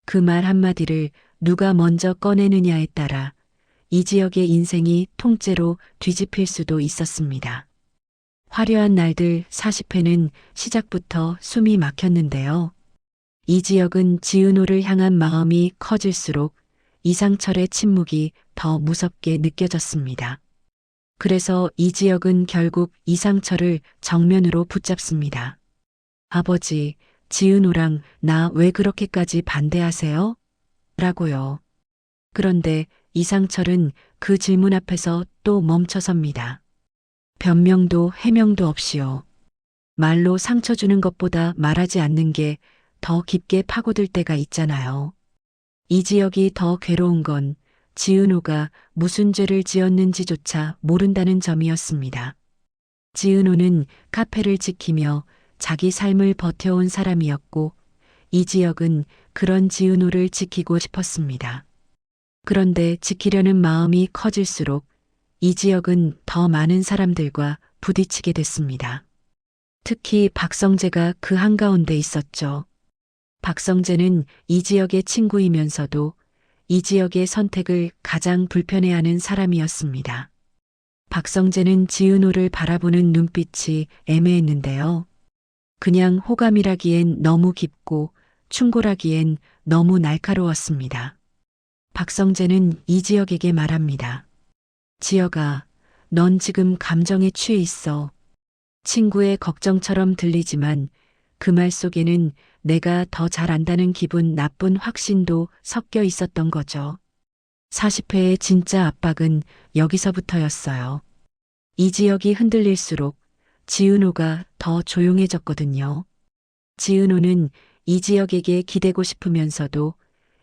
그 말 한마디를 누가 먼저 꺼내느냐에 따라 이 지역의 인생이 통째로 뒤집힐 수도 있었습니다. 화려한 날들 40회는 시작부터 숨이 막혔는데요. 이 지역은 지은호를 향한 마음이 커질수록 이상철의 침묵이 더 무섭게 느껴졌습니다. 그래서 이 지역은 결국 이상철을 정면으로 붙잡습니다. 아버지, 지은호랑 나 왜 그렇게까지 반대하세요? 라고요. 그런데 이상철은 그 질문 앞에서 또 멈춰섭니다. 변명도 해명도 없이요. 말로 상처 주는 것보다 말하지 않는 게 더 깊게 파고들 때가 있잖아요. 이 지역이 더 괴로운 건 지은호가 무슨 죄를 지었는지조차 모른다는 점이었습니다. 지은호는 카페를 지키며 자기 삶을 버텨온 사람이었고 이 지역은 그런 지은호를 지키고 싶었습니다. 그런데 지키려는 마음이 커질수록 이 지역은 더 많은 사람들과 부딪히게 됐습니다. 특히 박성재가 그 한가운데 있었죠. 박성재는 이 지역의 친구이면서도 이 지역의 선택을 가장 불편해하는 사람이었습니다. 박성재는 지은호를 바라보는 눈빛이 애매했는데요. 그냥 호감이라기엔 너무 깊고 충고라기엔 너무 날카로웠습니다. 박성재는 이 지역에게 말합니다. 지역아, 넌 지금 감정에 취해 있어. 친구의 걱정처럼 들리지만 그 말 속에는 내가 더 잘 안다는 기분 나쁜 확신도 섞여 있었던 거죠. 40회의 진짜 압박은 여기서부터였어요. 이 지역이 흔들릴수록 지은호가 더 조용해졌거든요. 지은호는 이 지역에게 기대고 싶으면서도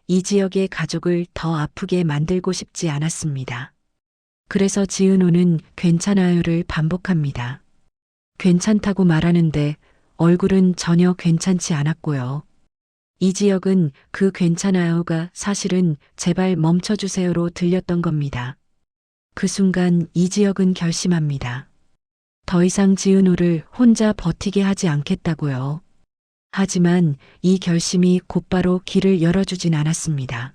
이 지역의 가족을 더 아프게 만들고 싶지 않았습니다. 그래서 지은호는 괜찮아요를 반복합니다. 괜찮다고 말하는데 얼굴은 전혀 괜찮지 않았고요. 이 지역은 그 괜찮아요가 사실은 제발 멈춰주세요로 들렸던 겁니다. 그 순간 이 지역은 결심합니다. 더 이상 지은호를 혼자 버티게 하지 않겠다고요. 하지만 이 결심이 곧바로 길을 열어주진 않았습니다.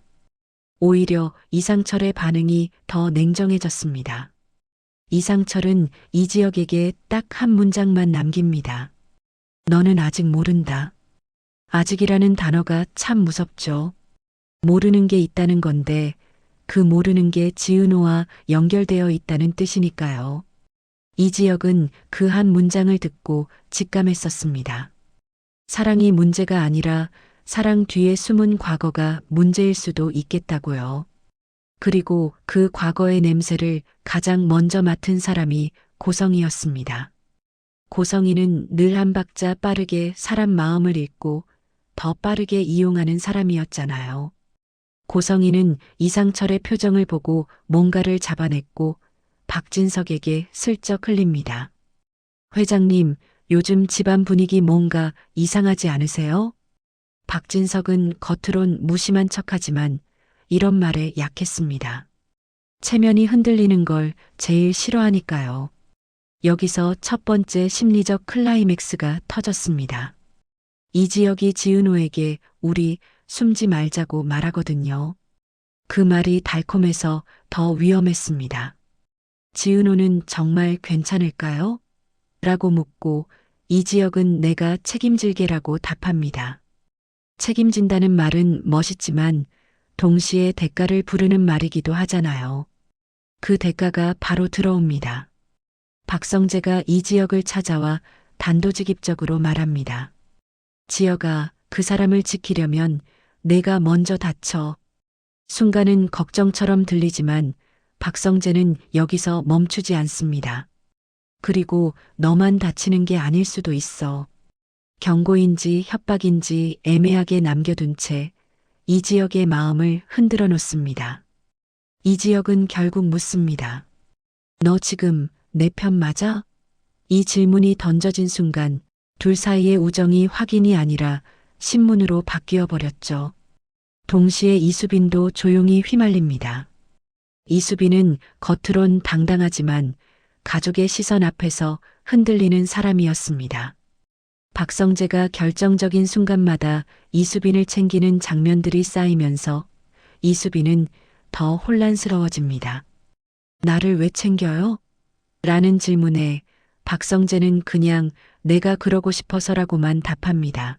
오히려 이상철의 반응이 더 냉정해졌습니다. 이상철은 이 지역에게 딱 한 문장만 남깁니다. 너는 아직 모른다. 아직이라는 단어가 참 무섭죠. 모르는 게 있다는 건데 그 모르는 게 지은호와 연결되어 있다는 뜻이니까요. 이 지역은 그 한 문장을 듣고 직감했었습니다. 사랑이 문제가 아니라 사랑 뒤에 숨은 과거가 문제일 수도 있겠다고요. 그리고 그 과거의 냄새를 가장 먼저 맡은 사람이 고성이었습니다. 고성이는 늘 한 박자 빠르게 사람 마음을 읽고 더 빠르게 이용하는 사람이었잖아요. 고성이는 이상철의 표정을 보고 뭔가를 잡아냈고 박진석에게 슬쩍 흘립니다. 회장님, 요즘 집안 분위기 뭔가 이상하지 않으세요? 박진석은 겉으론 무심한 척하지만 이런 말에 약했습니다. 체면이 흔들리는 걸 제일 싫어하니까요. 여기서 첫 번째 심리적 클라이맥스가 터졌습니다. 이 지역이 지은호에게 우리 숨지 말자고 말하거든요. 그 말이 달콤해서 더 위험했습니다. 지은호는 정말 괜찮을까요? 라고 묻고 이 지역은 내가 책임질게라고 답합니다. 책임진다는 말은 멋있지만 동시에 대가를 부르는 말이기도 하잖아요. 그 대가가 바로 들어옵니다. 박성재가 이 지역을 찾아와 단도직입적으로 말합니다. 지역아, 그 사람을 지키려면 내가 먼저 다쳐. 순간은 걱정처럼 들리지만 박성재는 여기서 멈추지 않습니다. 그리고 너만 다치는 게 아닐 수도 있어. 경고인지 협박인지 애매하게 남겨둔 채 이 지역의 마음을 흔들어 놓습니다. 이 지역은 결국 묻습니다. 너 지금 내 편 맞아? 이 질문이 던져진 순간 둘 사이의 우정이 확인이 아니라 신문으로 바뀌어 버렸죠. 동시에 이수빈도 조용히 휘말립니다. 이수빈은 겉으론 당당하지만 가족의 시선 앞에서 흔들리는 사람이었습니다. 박성재가 결정적인 순간마다 이수빈을 챙기는 장면들이 쌓이면서 이수빈은 더 혼란스러워집니다. 나를 왜 챙겨요? 라는 질문에 박성재는 그냥 내가 그러고 싶어서라고만 답합니다.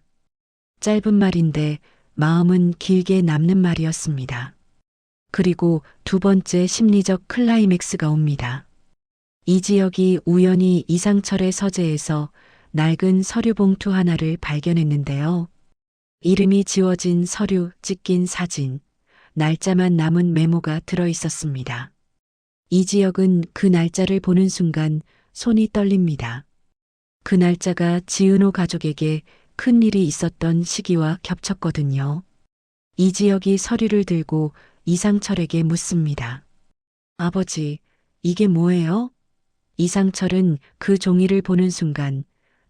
짧은 말인데 마음은 길게 남는 말이었습니다. 그리고 두 번째 심리적 클라이맥스가 옵니다. 이지혁이 우연히 이상철의 서재에서 낡은 서류 봉투 하나를 발견했는데요. 이름이 지워진 서류, 찍힌 사진, 날짜만 남은 메모가 들어 있었습니다. 이지혁은 그 날짜를 보는 순간 손이 떨립니다. 그 날짜가 지은호 가족에게 큰 일이 있었던 시기와 겹쳤거든요. 이지혁이 서류를 들고 이상철에게 묻습니다. 아버지, 이게 뭐예요? 이상철은 그 종이를 보는 순간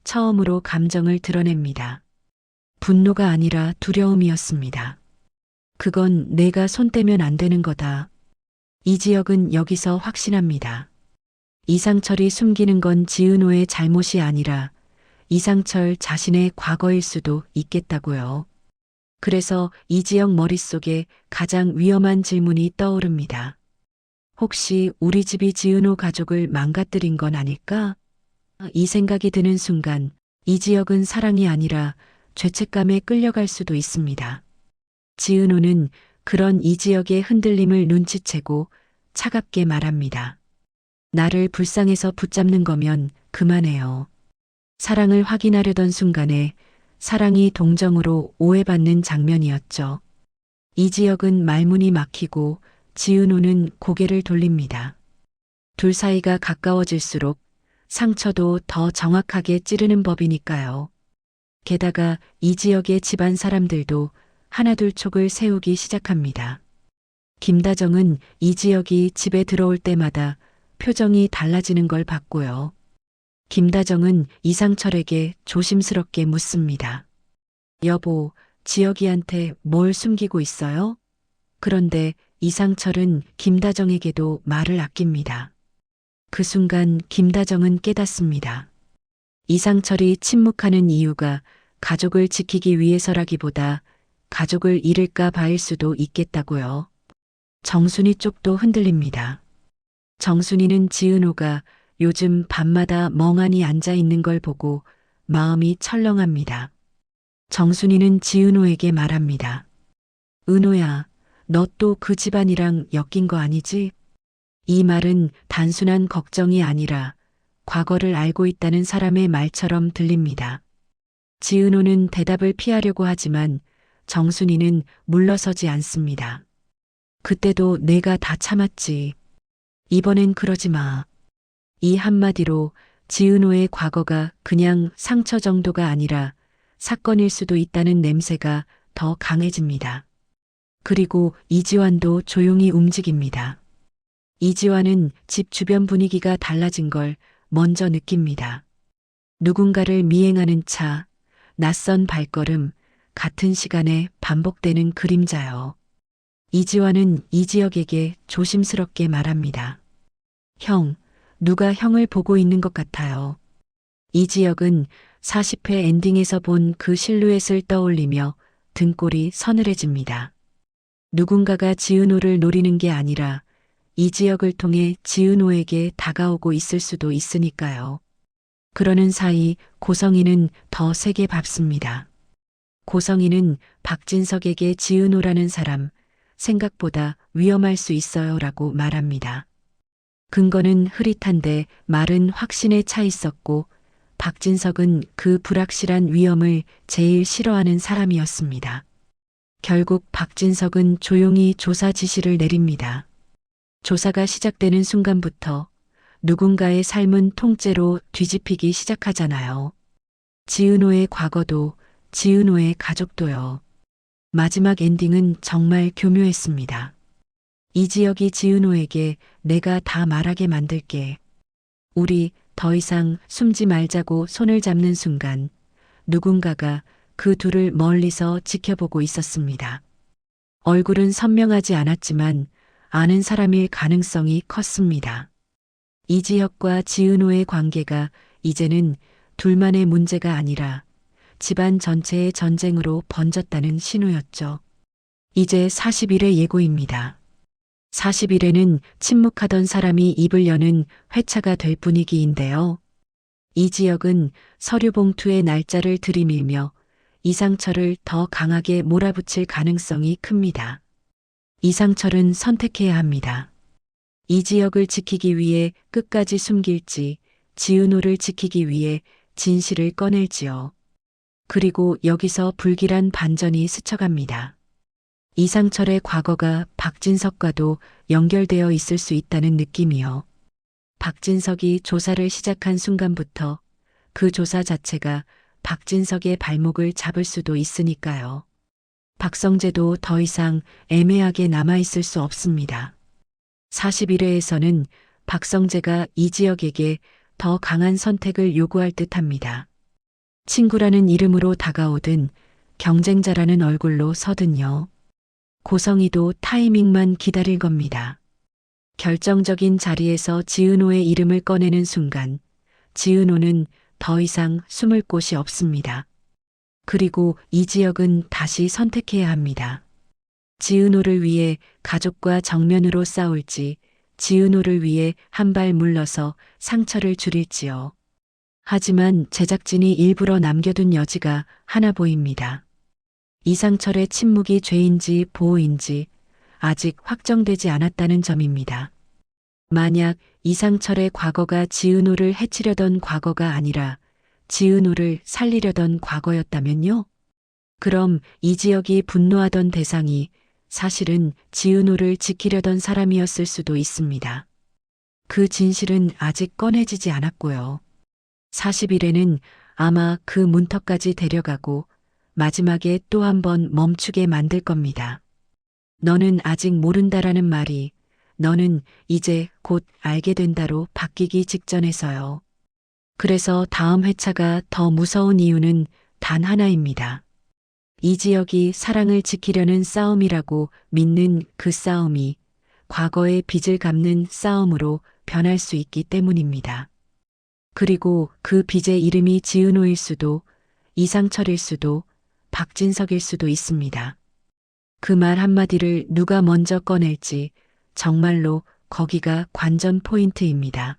처음으로 감정을 드러냅니다. 분노가 아니라 두려움이었습니다. 그건 내가 손 떼면 안 되는 거다. 이지혁은 여기서 확신합니다. 이상철이 숨기는 건 지은호의 잘못이 아니라 이상철 자신의 과거일 수도 있겠다고요. 그래서 이지혁 머릿속에 가장 위험한 질문이 떠오릅니다. 혹시 우리 집이 지은호 가족을 망가뜨린 건 아닐까? 이 생각이 드는 순간 이지혁은 사랑이 아니라 죄책감에 끌려갈 수도 있습니다. 지은호는 그런 이지혁의 흔들림을 눈치채고 차갑게 말합니다. 나를 불쌍해서 붙잡는 거면 그만해요. 사랑을 확인하려던 순간에 사랑이 동정으로 오해받는 장면이었죠. 이지혁은 말문이 막히고 지은호는 고개를 돌립니다. 둘 사이가 가까워질수록 상처도 더 정확하게 찌르는 법이니까요. 게다가 이지혁의 집안 사람들도 하나둘 촉을 세우기 시작합니다. 김다정은 이지혁이 집에 들어올 때마다 표정이 달라지는 걸 봤고요. 김다정은 이상철에게 조심스럽게 묻습니다. 여보, 지혁이한테 뭘 숨기고 있어요? 그런데 이상철은 김다정에게도 말을 아낍니다. 그 순간 김다정은 깨닫습니다. 이상철이 침묵하는 이유가 가족을 지키기 위해서라기보다 가족을 잃을까 봐일 수도 있겠다고요. 정순이 쪽도 흔들립니다. 정순이는 지은호가 요즘 밤마다 멍하니 앉아 있는 걸 보고 마음이 철렁합니다. 정순이는 지은호에게 말합니다. 은호야, 너 또 그 집안이랑 엮인 거 아니지? 이 말은 단순한 걱정이 아니라 과거를 알고 있다는 사람의 말처럼 들립니다. 지은호는 대답을 피하려고 하지만 정순이는 물러서지 않습니다. 그때도 내가 다 참았지. 이번엔 그러지 마. 이 한마디로 지은호의 과거가 그냥 상처 정도가 아니라 사건일 수도 있다는 냄새가 더 강해집니다. 그리고 이지환도 조용히 움직입니다. 이지환은 집 주변 분위기가 달라진 걸 먼저 느낍니다. 누군가를 미행하는 차, 낯선 발걸음, 같은 시간에 반복되는 그림자요. 이지환은 이지혁에게 조심스럽게 말합니다. 형, 누가 형을 보고 있는 것 같아요. 이지혁은 40회 엔딩에서 본 그 실루엣을 떠올리며 등골이 서늘해집니다. 누군가가 지은호를 노리는 게 아니라 이지혁을 통해 지은호에게 다가오고 있을 수도 있으니까요. 그러는 사이 고성이는 더 세게 밟습니다. 고성이는 박진석에게 지은호라는 사람, 생각보다 위험할 수 있어요 라고 말합니다. 근거는 흐릿한데 말은 확신에 차 있었고 박진석은 그 불확실한 위험을 제일 싫어하는 사람이었습니다. 결국 박진석은 조용히 조사 지시를 내립니다. 조사가 시작되는 순간부터 누군가의 삶은 통째로 뒤집히기 시작하잖아요. 지은호의 과거도 지은호의 가족도요. 마지막 엔딩은 정말 교묘했습니다. 이지혁이 지은호에게 내가 다 말하게 만들게. 우리 더 이상 숨지 말자고 손을 잡는 순간 누군가가 그 둘을 멀리서 지켜보고 있었습니다. 얼굴은 선명하지 않았지만 아는 사람일 가능성이 컸습니다. 이지혁과 지은호의 관계가 이제는 둘만의 문제가 아니라 집안 전체의 전쟁으로 번졌다는 신호였죠. 이제 40일의 예고입니다. 40일에는 침묵하던 사람이 입을 여는 회차가 될 분위기인데요. 이 지역은 서류 봉투의 날짜를 들이밀며 이상철을 더 강하게 몰아붙일 가능성이 큽니다. 이상철은 선택해야 합니다. 이 지역을 지키기 위해 끝까지 숨길지, 지은호를 지키기 위해 진실을 꺼낼지요. 그리고 여기서 불길한 반전이 스쳐갑니다. 이상철의 과거가 박진석과도 연결되어 있을 수 있다는 느낌이요. 박진석이 조사를 시작한 순간부터 그 조사 자체가 박진석의 발목을 잡을 수도 있으니까요. 박성재도 더 이상 애매하게 남아있을 수 없습니다. 41회에서는 박성재가 이 지역에게 더 강한 선택을 요구할 듯합니다. 친구라는 이름으로 다가오든 경쟁자라는 얼굴로 서든요. 고성이도 타이밍만 기다릴 겁니다. 결정적인 자리에서 지은호의 이름을 꺼내는 순간 지은호는 더 이상 숨을 곳이 없습니다. 그리고 이 지역은 다시 선택해야 합니다. 지은호를 위해 가족과 정면으로 싸울지, 지은호를 위해 한 발 물러서 상처를 줄일지요. 하지만 제작진이 일부러 남겨둔 여지가 하나 보입니다. 이상철의 침묵이 죄인지 보호인지 아직 확정되지 않았다는 점입니다. 만약 이상철의 과거가 지은호를 해치려던 과거가 아니라 지은호를 살리려던 과거였다면요? 그럼 이 지역이 분노하던 대상이 사실은 지은호를 지키려던 사람이었을 수도 있습니다. 그 진실은 아직 꺼내지지 않았고요. 40일에는 아마 그 문턱까지 데려가고 마지막에 또 한 번 멈추게 만들 겁니다. 너는 아직 모른다라는 말이 너는 이제 곧 알게 된다로 바뀌기 직전에서요. 그래서 다음 회차가 더 무서운 이유는 단 하나입니다. 이 지역이 사랑을 지키려는 싸움이라고 믿는 그 싸움이 과거의 빚을 갚는 싸움으로 변할 수 있기 때문입니다. 그리고 그 빚의 이름이 지은호일 수도, 이상철일 수도, 박진석일 수도 있습니다. 그 말 한마디를 누가 먼저 꺼낼지 정말로 거기가 관전 포인트입니다.